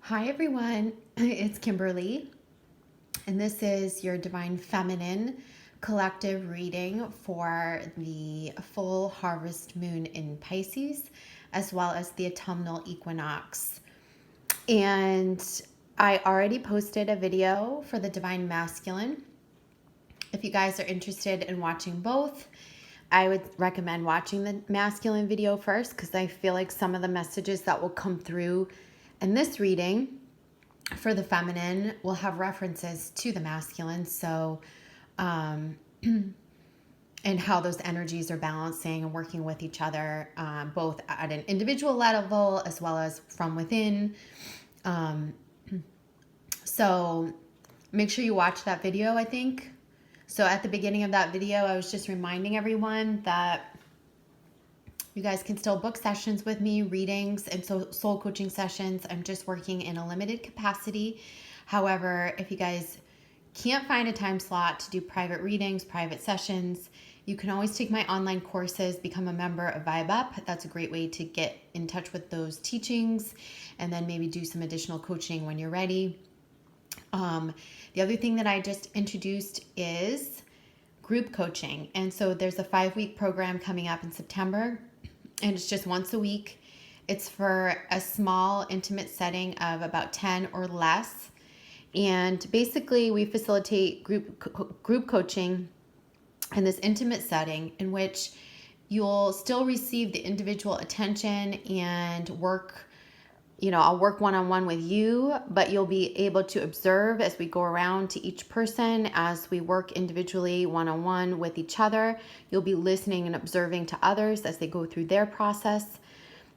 Hi everyone, it's Kimberly, and this is your Divine Feminine collective reading for the full harvest moon in Pisces, as well as the autumnal equinox. And I already posted a video for the Divine Masculine. If you guys are interested in watching both, I would recommend watching the masculine video first because I feel like some of the messages that will come through in this reading for the feminine will have references to the masculine. So, and how those energies are balancing and working with each other, both at an individual level as well as from within. So make sure you watch that video, I think. So at the beginning of that video, I was just reminding everyone that you guys can still book sessions with me, readings and soul coaching sessions. I'm just working in a limited capacity. However, if you guys can't find a time slot to do private readings, private sessions, you can always take my online courses, become a member of Vibe Up. That's a great way to get in touch with those teachings and then maybe do some additional coaching when you're ready. The other thing that I just introduced is group coaching. And so there's a 5-week program coming up in September, and it's just once a week. It's for a small, intimate setting of about 10 or less. And basically, we facilitate group coaching in this intimate setting in which you'll still receive the individual attention and work. I'll work one-on-one with you, but you'll be able to observe as we go around to each person as we work individually one-on-one with each other. You'll be listening and observing to others as they go through their process.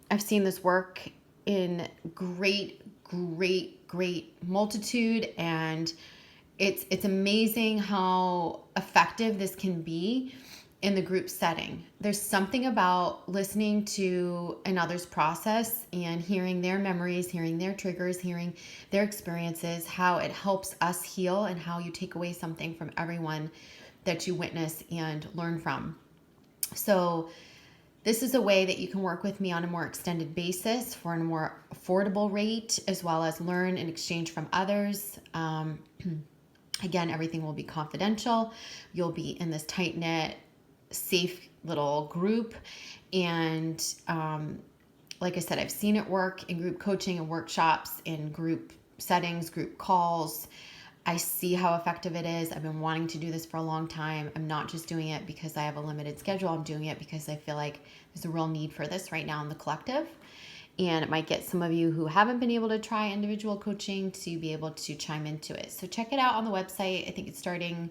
I've seen this work in great multitude, and it's amazing how effective this can be in the group setting. There's something about listening to another's process and hearing their memories, hearing their triggers, hearing their experiences, how it helps us heal, and how you take away something from everyone that you witness and learn from. So this is a way that you can work with me on a more extended basis for a more affordable rate, as well as learn and exchange from others. Again, everything will be confidential. You'll be in this tight-knit, safe little group. And like I said, I've seen it work in group coaching and workshops, in group settings, group calls. I see how effective it is. I've been wanting to do this for a long time. I'm not just doing it because I have a limited schedule. I'm doing it because I feel like there's a real need for this right now in the collective. And it might get some of you who haven't been able to try individual coaching to be able to chime into it. So check it out on the website. I think it's starting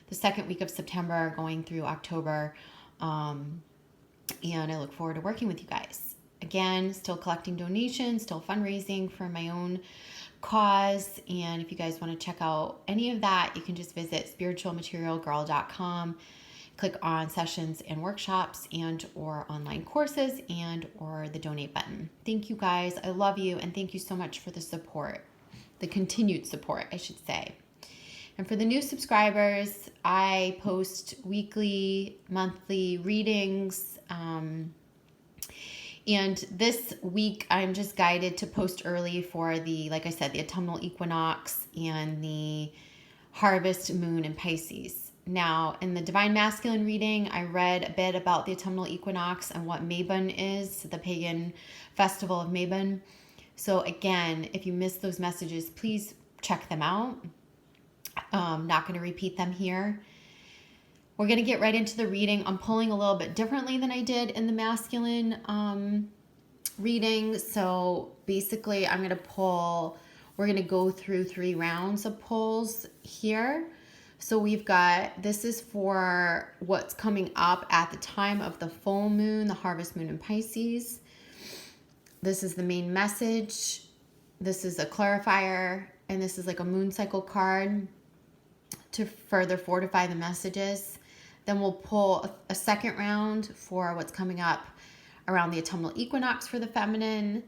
the second week of September, going through October. And I look forward to working with you guys. Again, still collecting donations, still fundraising for my own cause. And if you guys want to check out any of that, you can just visit spiritualmaterialgirl.com, click on sessions and workshops and or online courses and or the donate button. Thank you guys. I love you, and thank you so much for the support, the continued support, I should say. And for the new subscribers, I post weekly, monthly readings. And this week, I'm just guided to post early for like I said, the autumnal equinox and the harvest moon in Pisces. Now, in the Divine Masculine reading, I read a bit about the autumnal equinox and what Mabon is, the pagan festival of Mabon. So again, if you missed those messages, please check them out. I'm not going to repeat them here. We're going to get right into the reading. I'm pulling a little bit differently than I did in the masculine reading. So basically, we're going to go through 3 rounds of pulls here. So we've got, this is for what's coming up at the time of the full moon, the harvest moon in Pisces. This is the main message. This is a clarifier, and this is like a moon cycle card to further fortify the messages. Then we'll pull a second round for what's coming up around the autumnal equinox for the feminine,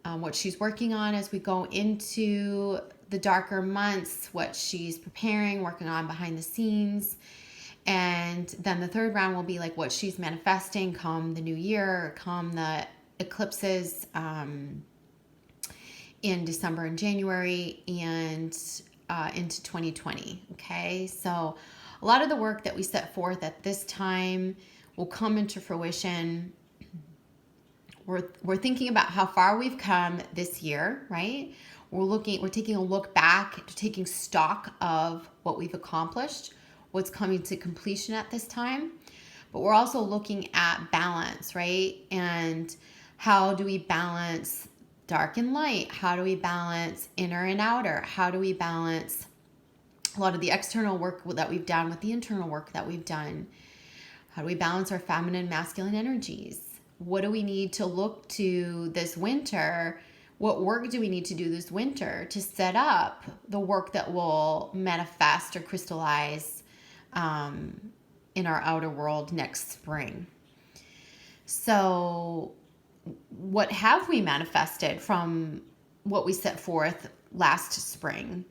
what she's working on as we go into the darker months, what she's preparing, working on behind the scenes. And then the third round will be like what she's manifesting come the new year, come the eclipses, in December and January and into 2020. Okay, so a lot of the work that we set forth at this time will come into fruition. We're thinking about how far we've come this year, right? We're taking a look back, taking stock of what we've accomplished, what's coming to completion at this time. But we're also looking at balance, right? And how do we balance dark and light? How do we balance inner and outer? How do we balance a lot of the external work that we've done with the internal work that we've done? How do we balance our feminine and masculine energies? What do we need to look to this winter? What work do we need to do this winter to set up the work that will manifest or crystallize in our outer world next spring? So what have we manifested from what we set forth last spring?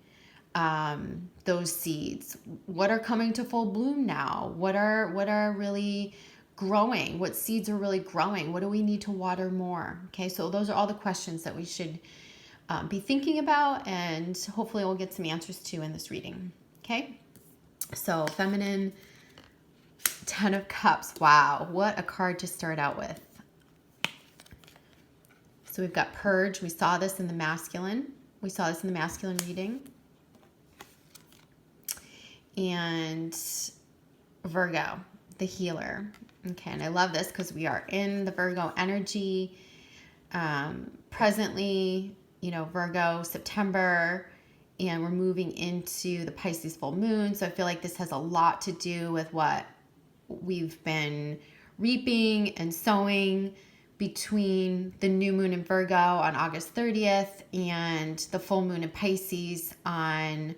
Those seeds, what are coming to full bloom now? What are really growing? What seeds are really growing? What do we need to water more? Okay, so those are all the questions that we should be thinking about, and hopefully we'll get some answers to in this reading. Okay, so feminine, 10 of Cups. Wow, what a card to start out with. So we've got Purge. We saw this in the masculine. We saw this in the masculine reading. And Virgo, the healer. Okay, and I love this because we are in the Virgo energy. Presently, Virgo, September, and we're moving into the Pisces full moon. So I feel like this has a lot to do with what we've been reaping and sowing between the new moon in Virgo on August 30th and the full moon in Pisces on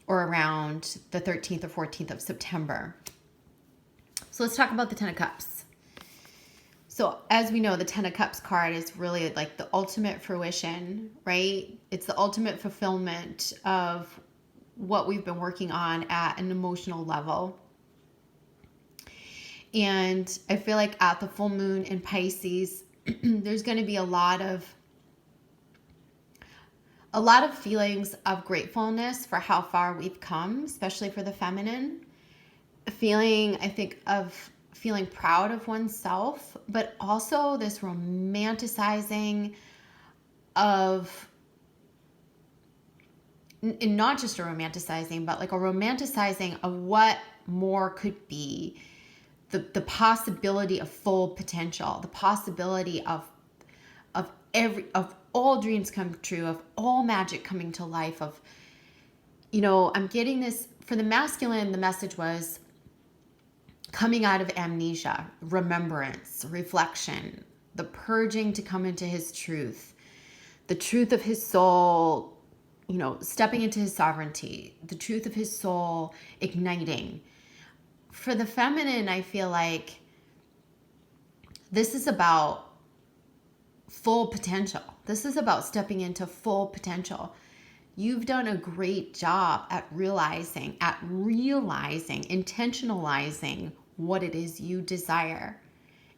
or around the 13th or 14th of September. So let's talk about the 10 of Cups. So as we know, the 10 of Cups card is really like the ultimate fruition, right? It's the ultimate fulfillment of what we've been working on at an emotional level. And I feel like at the full moon in Pisces, there's going to be a lot of feelings of gratefulness for how far we've come, especially for the feminine. Feeling proud of oneself, but also this romanticizing of, and not just a romanticizing, but like a romanticizing of what more could be, the possibility of full potential, the possibility of all dreams come true, of all magic coming to life, of, I'm getting this for the masculine. The message was coming out of amnesia, remembrance, reflection, the purging to come into his truth, the truth of his soul, stepping into his sovereignty, the truth of his soul igniting. For the feminine, I feel like this is about full potential. This is about stepping into full potential. You've done a great job at realizing, intentionalizing what it is you desire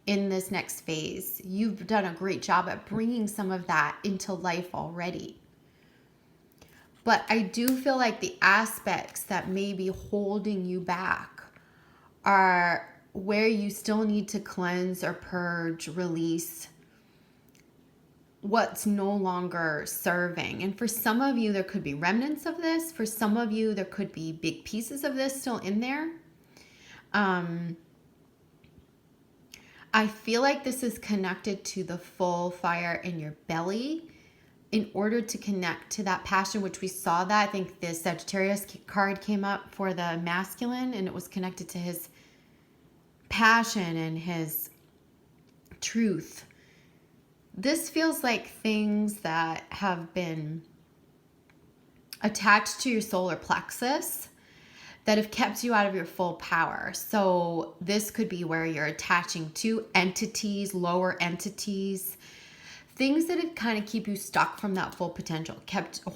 in this next phase. You've done a great job at bringing some of that into life already. But I do feel like the aspects that may be holding you back are where you still need to cleanse or purge, release what's no longer serving. And for some of you, there could be remnants of this. For some of you, there could be big pieces of this still in there. I feel like this is connected to the full fire in your belly in order to connect to that passion, which we saw that. I think the Sagittarius card came up for the masculine, and it was connected to his passion and his truth. This feels like things that have been attached to your solar plexus that have kept you out of your full power. So this could be where you're attaching to entities, lower entities, things that have kind of keep you stuck from that full potential,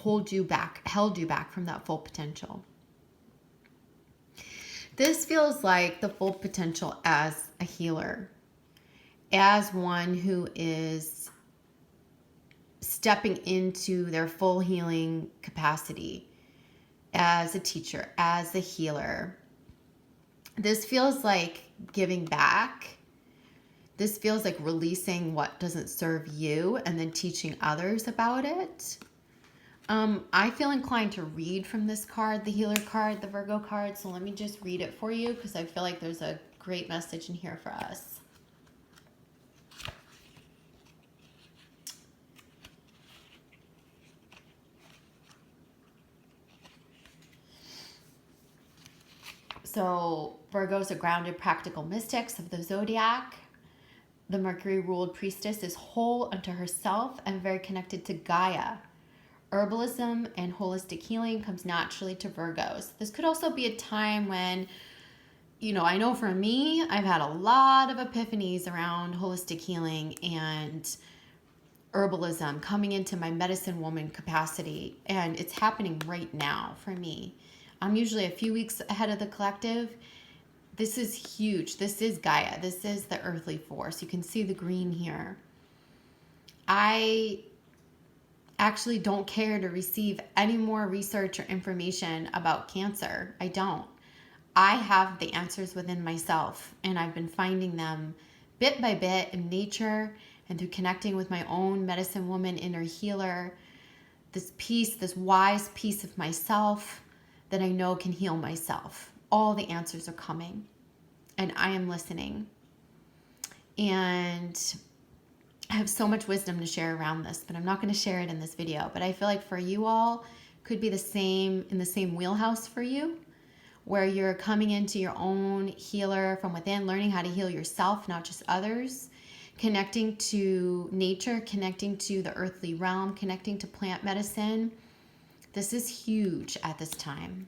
held you back from that full potential. This feels like the full potential as a healer, as one who is stepping into their full healing capacity as a teacher, as a healer. This feels like giving back. This feels like releasing what doesn't serve you and then teaching others about it. I feel inclined to read from this card, the healer card, the Virgo card. So let me just read it for you because I feel like there's a great message in here for us. So Virgos are grounded, practical mystics of the zodiac. The Mercury-ruled priestess is whole unto herself and very connected to Gaia. Herbalism and holistic healing comes naturally to Virgos. This could also be a time when, you know, I know for me, I've had a lot of epiphanies around holistic healing and herbalism coming into my medicine woman capacity. And it's happening right now for me. I'm usually a few weeks ahead of the collective. This is huge. This is Gaia. This is the earthly force. You can see the green here. I actually don't care to receive any more research or information about cancer. I don't. I have the answers within myself, and I've been finding them bit by bit in nature and through connecting with my own medicine woman, inner healer. This piece, this wise piece of myself that I know can heal myself. All the answers are coming, and I am listening. And I have so much wisdom to share around this, but I'm not going to share it in this video. But I feel like for you all, could be the same, in the same wheelhouse for you, where you're coming into your own healer from within, learning how to heal yourself, not just others, connecting to nature, connecting to the earthly realm, connecting to plant medicine. This is huge at this time.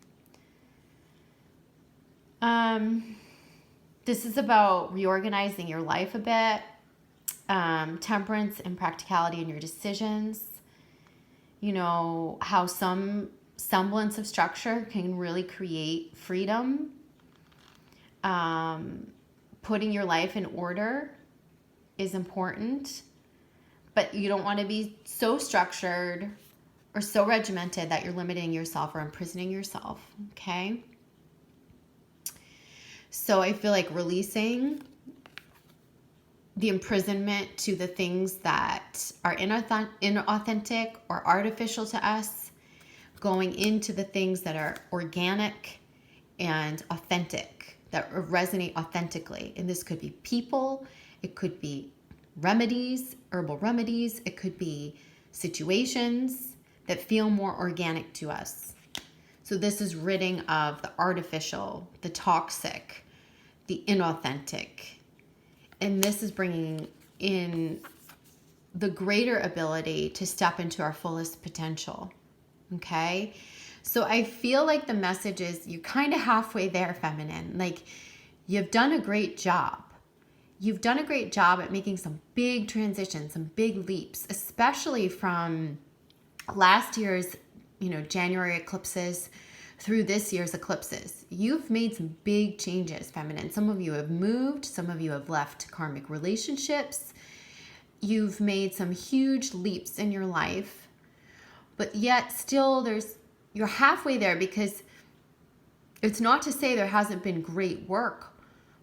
This is about reorganizing your life a bit, temperance and practicality in your decisions. You know, how some semblance of structure can really create freedom. Putting your life in order is important, but you don't want to be so structured or so regimented that you're limiting yourself or imprisoning yourself, okay? So I feel like releasing the imprisonment to the things that are inauthentic or artificial to us, going into the things that are organic and authentic, that resonate authentically. And this could be people, it could be remedies, herbal remedies, it could be situations that feel more organic to us. So this is ridding of the artificial, the toxic, the inauthentic. And this is bringing in the greater ability to step into our fullest potential. Okay? So I feel like the message is you're kind of halfway there, feminine. Like, you've done a great job. You've done a great job at making some big transitions, some big leaps, especially from last year's, January eclipses through this year's eclipses. You've made some big changes, feminine. Some of you have moved. Some of you have left karmic relationships. You've made some huge leaps in your life, but yet still you're halfway there, because it's not to say there hasn't been great work,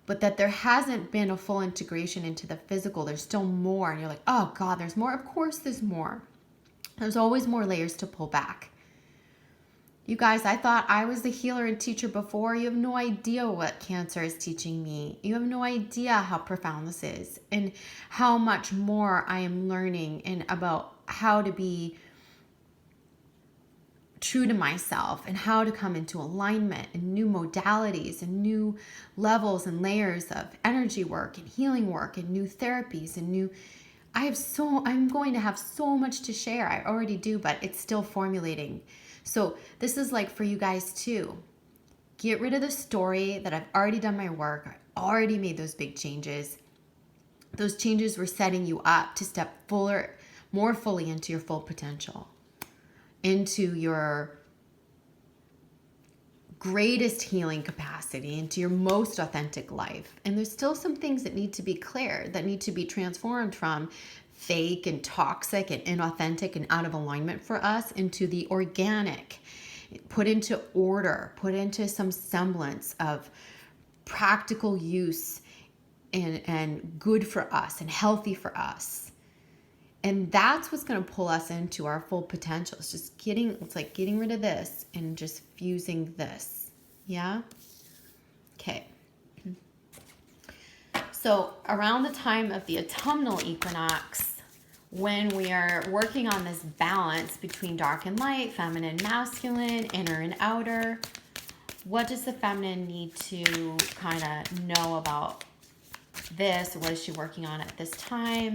but that there hasn't been a full integration into the physical. There's still more. And you're like, oh God, there's more. Of course there's more. There's always more layers to pull back. You guys, I thought I was the healer and teacher before. You have no idea what Cancer is teaching me. You have no idea how profound this is and how much more I am learning and about how to be true to myself and how to come into alignment and new modalities and new levels and layers of energy work and healing work and new therapies and I'm going to have so much to share. I already do, but it's still formulating. So this is like for you guys too. Get rid of the story that I've already done my work. I already made those big changes. Those changes were setting you up to step more fully into your full potential, into your greatest healing capacity, into your most authentic life. And there's still some things that need to be cleared, that need to be transformed from fake and toxic and inauthentic and out of alignment for us into the organic, put into order, put into some semblance of practical use and good for us and healthy for us. And that's what's going to pull us into our full potential. It's like getting rid of this and just fusing this. Yeah? Okay. So around the time of the autumnal equinox, when we are working on this balance between dark and light, feminine, masculine, inner and outer, what does the feminine need to kind of know about this? What is she working on at this time?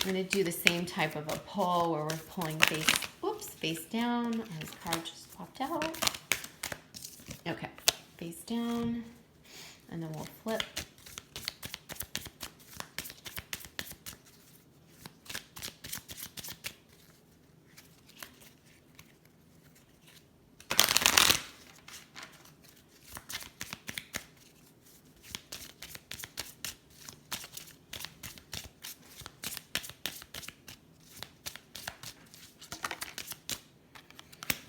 I'm going to do the same type of a pull where we're pulling face down. This card just popped out. Okay, face down, and then we'll flip.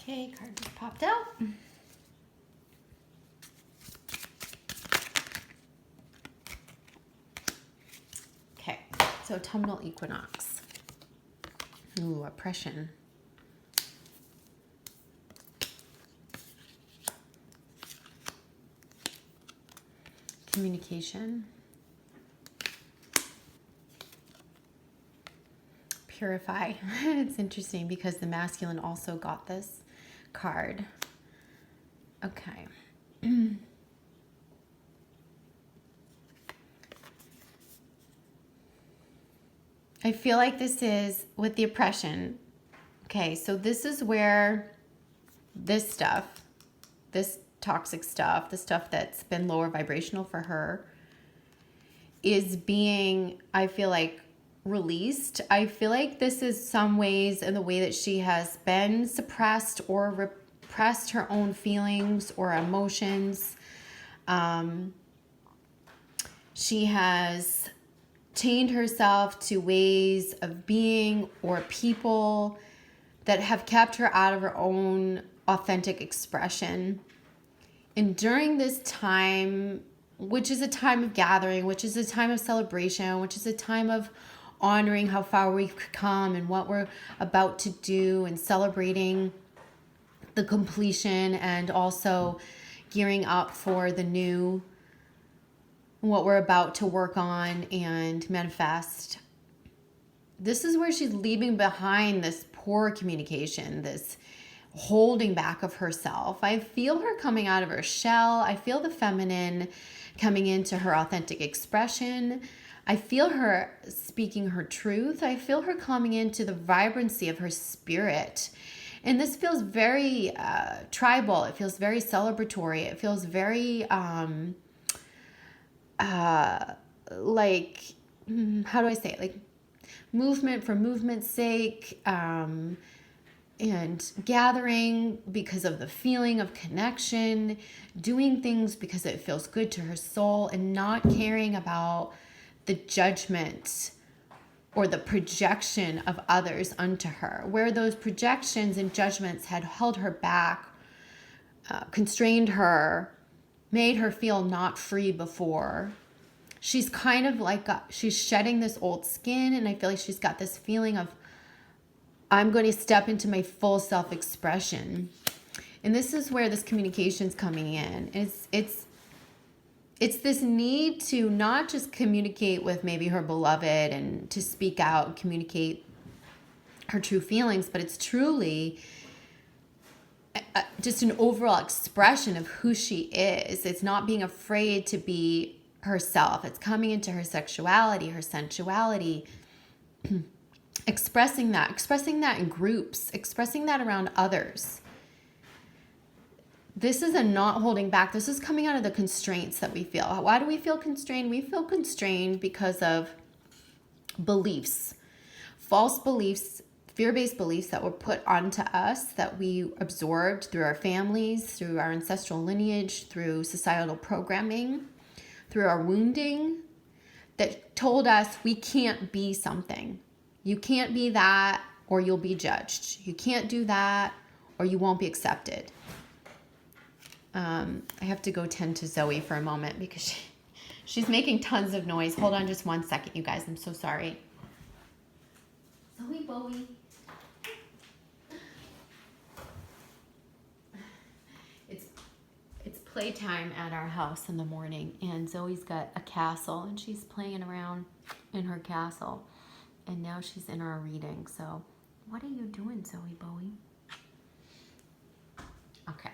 Okay, card just popped out. Okay, so autumnal equinox. Ooh, oppression. Communication. Purify. It's interesting because the masculine also got this card. Okay. I feel like this is with the oppression. Okay, so this is where this stuff, this toxic stuff, the stuff that's been lower vibrational for her, is being, I feel like, released. I feel like this is some ways in the way that she has been suppressed or repressed her own feelings or emotions. She has chained herself to ways of being or people that have kept her out of her own authentic expression. And during this time, which is a time of gathering, which is a time of celebration, which is a time of honoring how far we've come and what we're about to do, and celebrating the completion, and also gearing up for the new, what we're about to work on and manifest. This is where she's leaving behind this poor communication, this holding back of herself. I feel her coming out of her shell. I feel the feminine coming into her authentic expression. I feel her speaking her truth. I feel her coming into the vibrancy of her spirit. And this feels very tribal. It feels very celebratory. It feels very like, how do I say it? Like movement for movement's sake, and gathering because of the feeling of connection, doing things because it feels good to her soul, and not caring about the judgment or the projection of others unto her, where those projections and judgments had held her back, constrained her, made her feel not free before. She's kind of like, she's shedding this old skin, and I feel like she's got this feeling of, I'm going to step into my full self-expression. And this is where this communication's coming in. It's this need to not just communicate with maybe her beloved and to speak out and communicate her true feelings, but it's truly just an overall expression of who she is. It's not being afraid to be herself. It's coming into her sexuality, her sensuality, expressing that in groups, expressing that around others. This is a not holding back. This is coming out of the constraints that we feel. Why do we feel constrained? We feel constrained because of beliefs, false beliefs, fear-based beliefs that were put onto us, that we absorbed through our families, through our ancestral lineage, through societal programming, through our wounding, that told us we can't be something. You can't be that or you'll be judged. You can't do that or you won't be accepted. I have to go tend to Zoe for a moment because she's making tons of noise. Hold on just 1 second, you guys. I'm so sorry. Zoe Bowie. It's playtime at our house in the morning, and Zoe's got a castle, and she's playing around in her castle. And now she's in our reading. So, what are you doing, Zoe Bowie? Okay.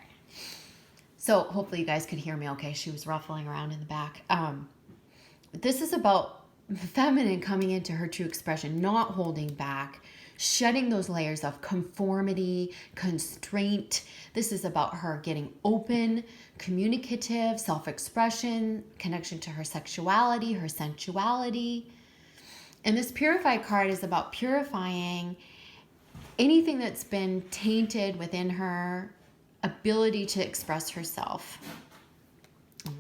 So hopefully you guys could hear me okay. She was ruffling around in the back. This is about feminine coming into her true expression, not holding back, shedding those layers of conformity, constraint. This is about her getting open, communicative, self-expression, connection to her sexuality, her sensuality. And this Purify card is about purifying anything that's been tainted within her ability to express herself.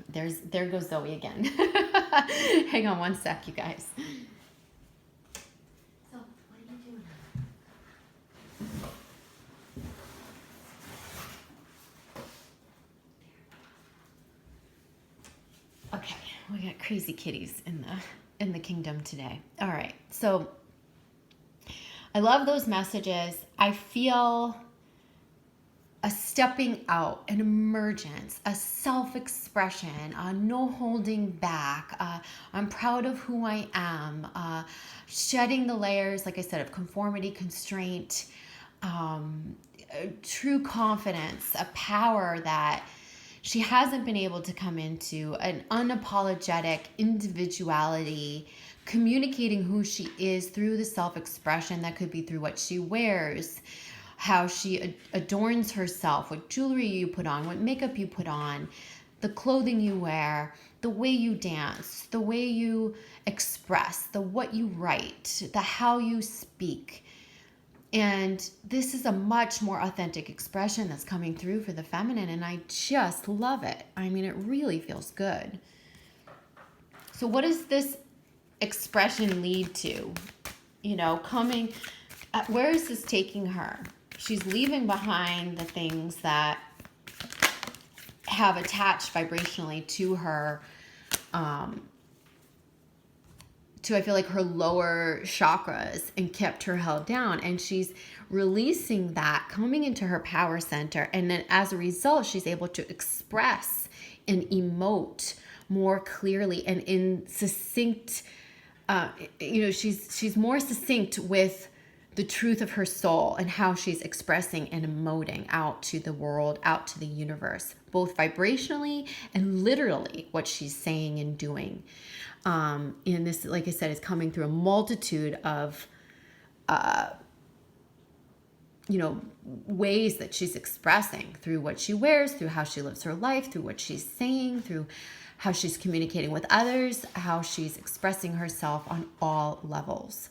There goes Zoe again. Hang on 1 sec, you guys. So, what are you doing? Okay, we got crazy kitties in the kingdom today. All right, so I love those messages. I feel a stepping out, an emergence, a self-expression, a no holding back. I'm proud of who I am. Shedding the layers, like I said, of conformity, constraint, true confidence, a power that she hasn't been able to come into, an unapologetic individuality, communicating who she is through the self-expression. That could be through what she wears, how she adorns herself, what jewelry you put on, what makeup you put on, the clothing you wear, the way you dance, the way you express, the what you write, the how you speak. And this is a much more authentic expression that's coming through for the feminine, and I just love it. I mean, it really feels good. So what does this expression lead to? You know, where is this taking her? She's leaving behind the things that have attached vibrationally to her, I feel like her lower chakras, and kept her held down. And she's releasing that, coming into her power center. And then as a result, she's able to express and emote more clearly and in succinct, she's more succinct with the truth of her soul and how she's expressing and emoting out to the world, out to the universe, both vibrationally and literally what she's saying and doing. And this, like I said, is coming through a multitude of, ways that she's expressing, through what she wears, through how she lives her life, through what she's saying, through how she's communicating with others, how she's expressing herself on all levels.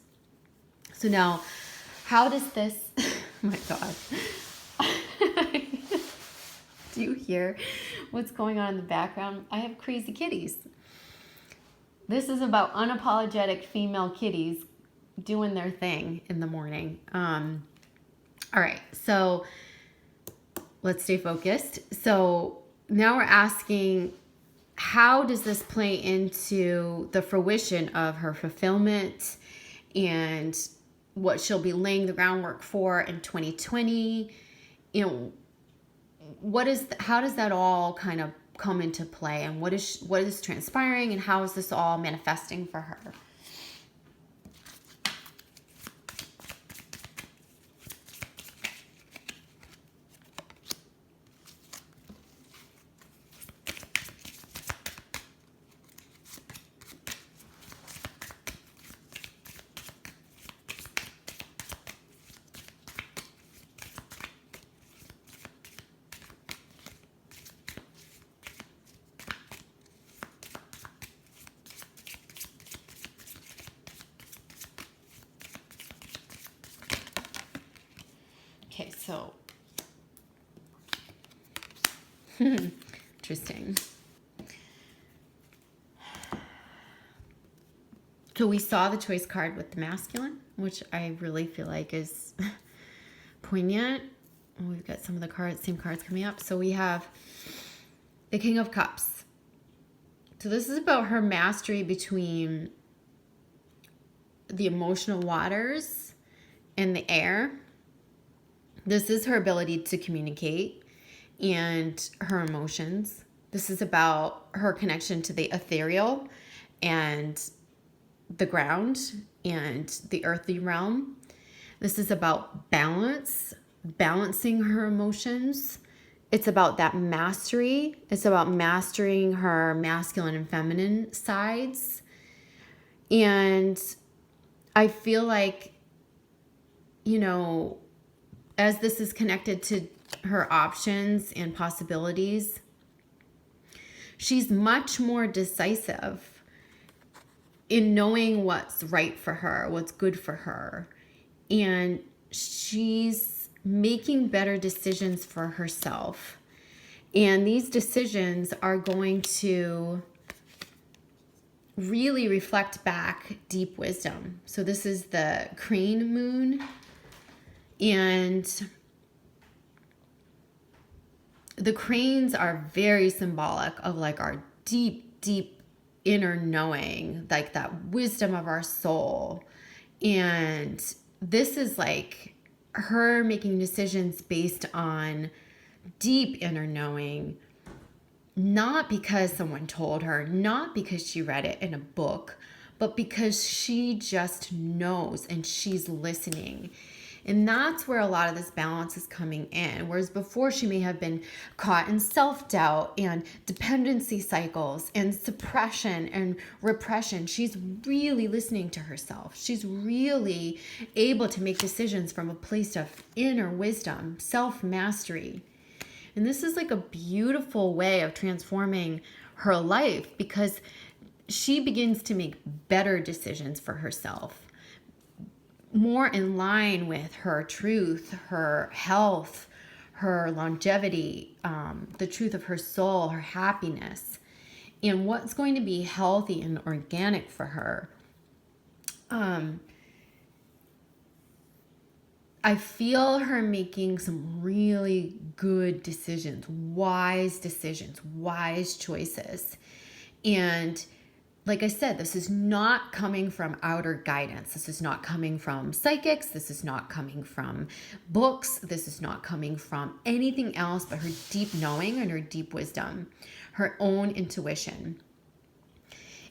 So now, how does this, oh my God, do you hear what's going on in the background? I have crazy kitties. This is about unapologetic female kitties doing their thing in the morning. All right, so let's stay focused. So now we're asking, how does this play into the fruition of her fulfillment and what she'll be laying the groundwork for in 2020? How does that all kind of come into play, and what is transpiring, and how is this all manifesting for her? So, interesting. So we saw the choice card with the masculine, which I really feel like is poignant. We've got some of the same cards coming up. So we have the King of Cups. So this is about her mastery between the emotional waters and the air. This is her ability to communicate and her emotions. This is about her connection to the ethereal and the ground and the earthly realm. This is about balance, balancing her emotions. It's about that mastery. It's about mastering her masculine and feminine sides. And I feel like, you know, as this is connected to her options and possibilities, she's much more decisive in knowing what's right for her, what's good for her. And she's making better decisions for herself. And these decisions are going to really reflect back deep wisdom. So this is the crane moon. And the cranes are very symbolic of like our deep, deep inner knowing, like that wisdom of our soul. And this is like her making decisions based on deep inner knowing, not because someone told her, not because she read it in a book, but because she just knows and she's listening. And that's where a lot of this balance is coming in. Whereas before she may have been caught in self-doubt and dependency cycles and suppression and repression. She's really listening to herself. She's really able to make decisions from a place of inner wisdom, self-mastery. And this is like a beautiful way of transforming her life because she begins to make better decisions for herself, more in line with her truth, her health, her longevity, the truth of her soul, her happiness, and what's going to be healthy and organic for her. I feel her making some really good decisions, wise choices. And like I said, this is not coming from outer guidance. This is not coming from psychics. This is not coming from books. This is not coming from anything else but her deep knowing and her deep wisdom, her own intuition.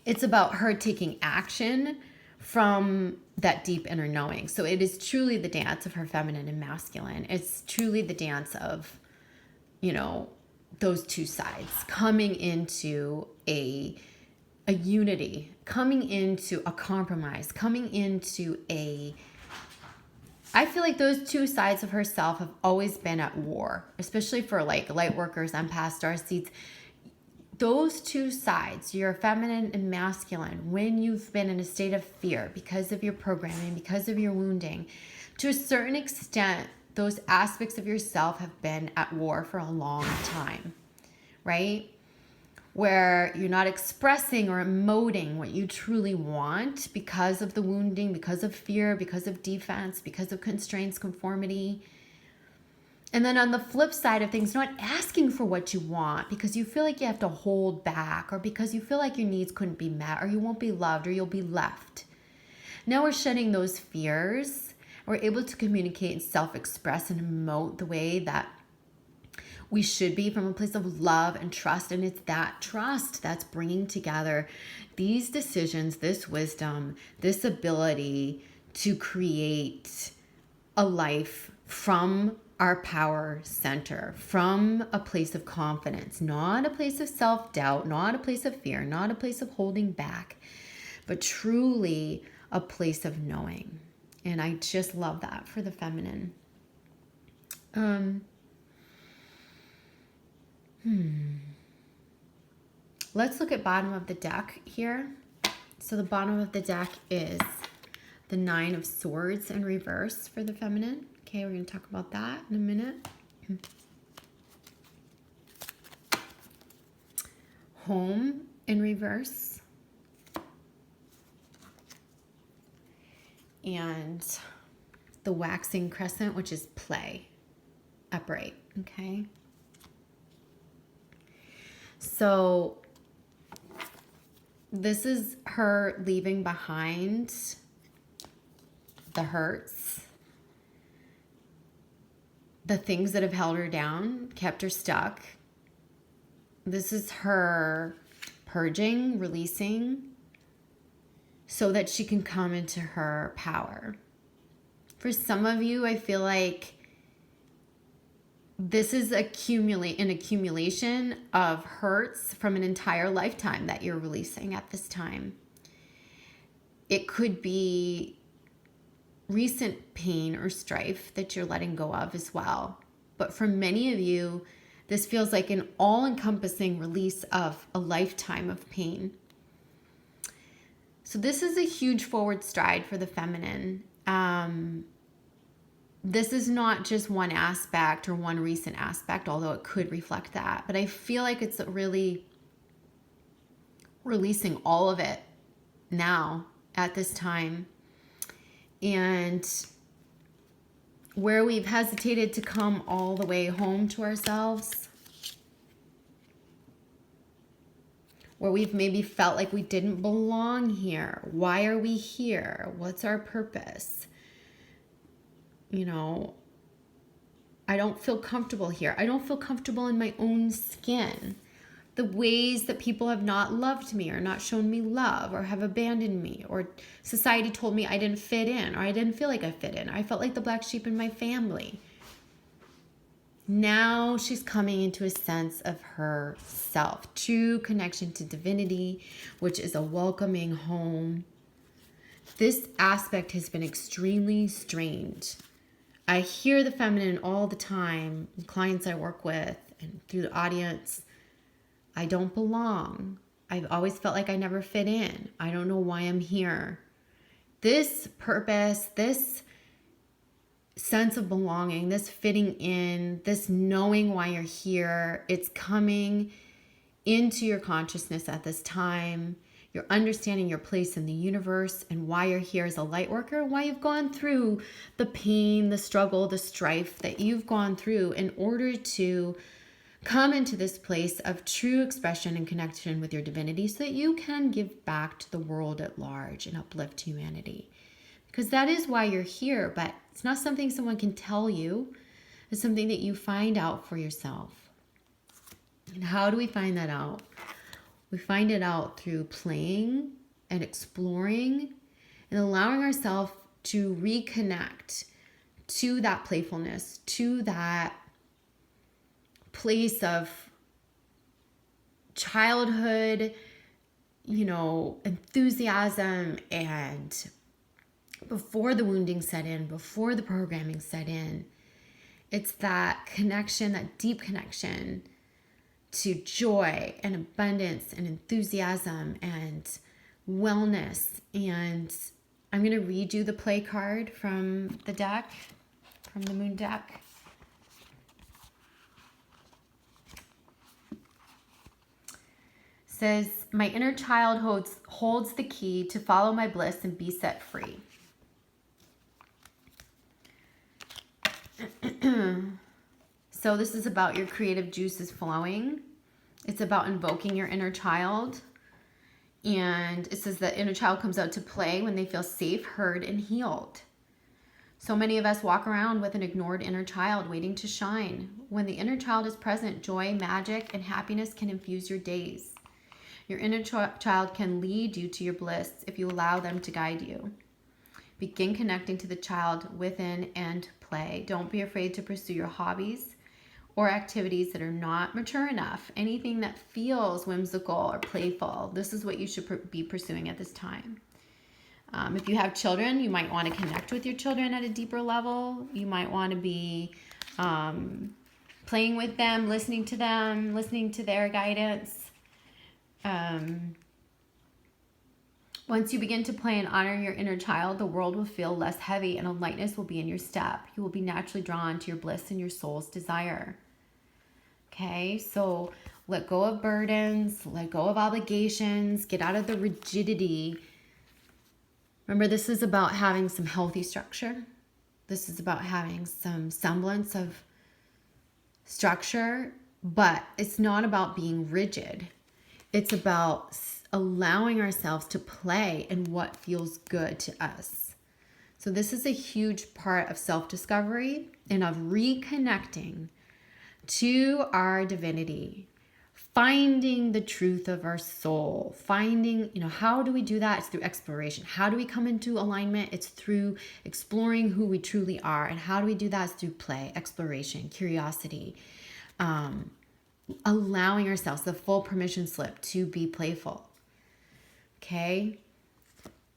It's about her taking action from that deep inner knowing. So it is truly the dance of her feminine and masculine. It's truly the dance of, you know, those two sides coming into a unity, coming into a compromise, coming into I feel like those two sides of herself have always been at war, especially for like light workers, empaths, starseeds. Those two sides, your feminine and masculine, when you've been in a state of fear because of your programming, because of your wounding, to a certain extent, those aspects of yourself have been at war for a long time, right? Where you're not expressing or emoting what you truly want because of the wounding, because of fear, because of defense, because of constraints, conformity. And then on the flip side of things, not asking for what you want because you feel like you have to hold back, or because you feel like your needs couldn't be met, or you won't be loved, or you'll be left. Now we're shedding those fears. We're able to communicate and self-express and emote the way that we should be, from a place of love and trust. And it's that trust that's bringing together these decisions, this wisdom, this ability to create a life from our power center, from a place of confidence, not a place of self-doubt, not a place of fear, not a place of holding back, but truly a place of knowing. And I just love that for the feminine. Let's look at bottom of the deck here. So the bottom of the deck is the 9 of Swords in reverse for the feminine. Okay, we're going to talk about that in a minute. Home in reverse. And the waxing crescent, which is play, upright, okay? So this is her leaving behind the hurts, the things that have held her down, kept her stuck. This is her purging, releasing, so that she can come into her power. For some of you, I feel like this is an accumulation of hurts from an entire lifetime that you're releasing at this time. It could be recent pain or strife that you're letting go of as well. But for many of you, this feels like an all-encompassing release of a lifetime of pain. So this is a huge forward stride for the feminine. This is not just one aspect or one recent aspect, although it could reflect that. But I feel like it's really releasing all of it now at this time. And where we've hesitated to come all the way home to ourselves, where we've maybe felt like we didn't belong here. Why are we here? What's our purpose? You know, I don't feel comfortable here. I don't feel comfortable in my own skin. The ways that people have not loved me or not shown me love or have abandoned me, or society told me I didn't fit in, or I didn't feel like I fit in. Or I felt like the black sheep in my family. Now she's coming into a sense of herself, true connection to divinity, which is a welcoming home. This aspect has been extremely strained. I hear the feminine all the time, clients I work with and through the audience. I don't belong. I've always felt like I never fit in. I don't know why I'm here. This purpose, this sense of belonging, this fitting in, this knowing why you're here, it's coming into your consciousness at this time. You're understanding your place in the universe and why you're here as a light worker, why you've gone through the pain, the struggle, the strife that you've gone through in order to come into this place of true expression and connection with your divinity so that you can give back to the world at large and uplift humanity. Because that is why you're here, but it's not something someone can tell you. It's something that you find out for yourself. And how do we find that out? We find it out through playing and exploring and allowing ourselves to reconnect to that playfulness, to that place of childhood, enthusiasm, and before the wounding set in, before the programming set in. It's that connection, that deep connection to joy and abundance and enthusiasm and wellness. And I'm going to read you the play card from the deck, from the moon deck. Says, my inner child holds the key to follow my bliss and be set free. So this is about your creative juices flowing. It's about invoking your inner child. And it says that inner child comes out to play when they feel safe, heard, and healed. So many of us walk around with an ignored inner child waiting to shine. When the inner child is present, joy, magic, and happiness can infuse your days. Your inner child can lead you to your bliss if you allow them to guide you. Begin connecting to the child within and play. Don't be afraid to pursue your hobbies or activities that are not mature enough. Anything that feels whimsical or playful, this is what you should be pursuing at this time. If you have children, you might want to connect with your children at a deeper level. You might want to be playing with them, listening to them, listening to their guidance. Once you begin to play and honor your inner child, the world will feel less heavy and a lightness will be in your step. You will be naturally drawn to your bliss and your soul's desire. Okay, so let go of burdens, let go of obligations, get out of the rigidity. Remember, this is about having some healthy structure. This is about having some semblance of structure, but it's not about being rigid. It's about allowing ourselves to play in what feels good to us. So this is a huge part of self-discovery and of reconnecting to our divinity, finding the truth of our soul, finding, how do we do that? It's through exploration. How do we come into alignment? It's through exploring who we truly are. And how do we do that? It's through play, exploration, curiosity, allowing ourselves the full permission slip to be playful. Okay?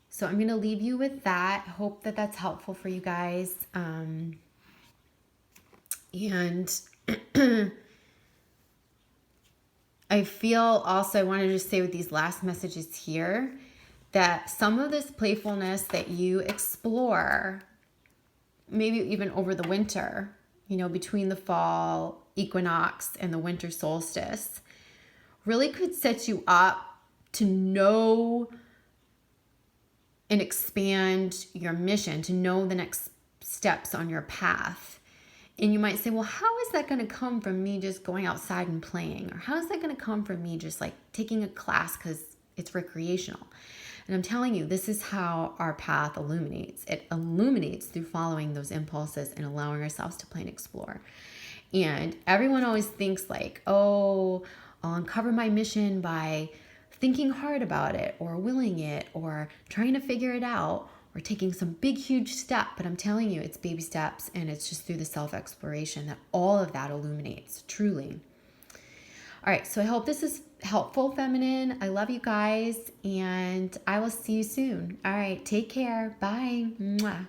So I'm going to leave you with that. Hope that that's helpful for you guys. And I feel also, I want to just say with these last messages here, that some of this playfulness that you explore, maybe even over the winter, between the fall equinox and the winter solstice, really could set you up to know and expand your mission, to know the next steps on your path. And you might say, well, how is that going to come from me just going outside and playing? Or how is that going to come from me just like taking a class because it's recreational? And I'm telling you, this is how our path illuminates. It illuminates through following those impulses and allowing ourselves to play and explore. And everyone always thinks like, oh, I'll uncover my mission by thinking hard about it or willing it or trying to figure it out or taking some big, huge step. But I'm telling you, it's baby steps, and it's just through the self-exploration that all of that illuminates, truly. All right, so I hope this is helpful, feminine. I love you guys, and I will see you soon. All right, take care. Bye. Mwah.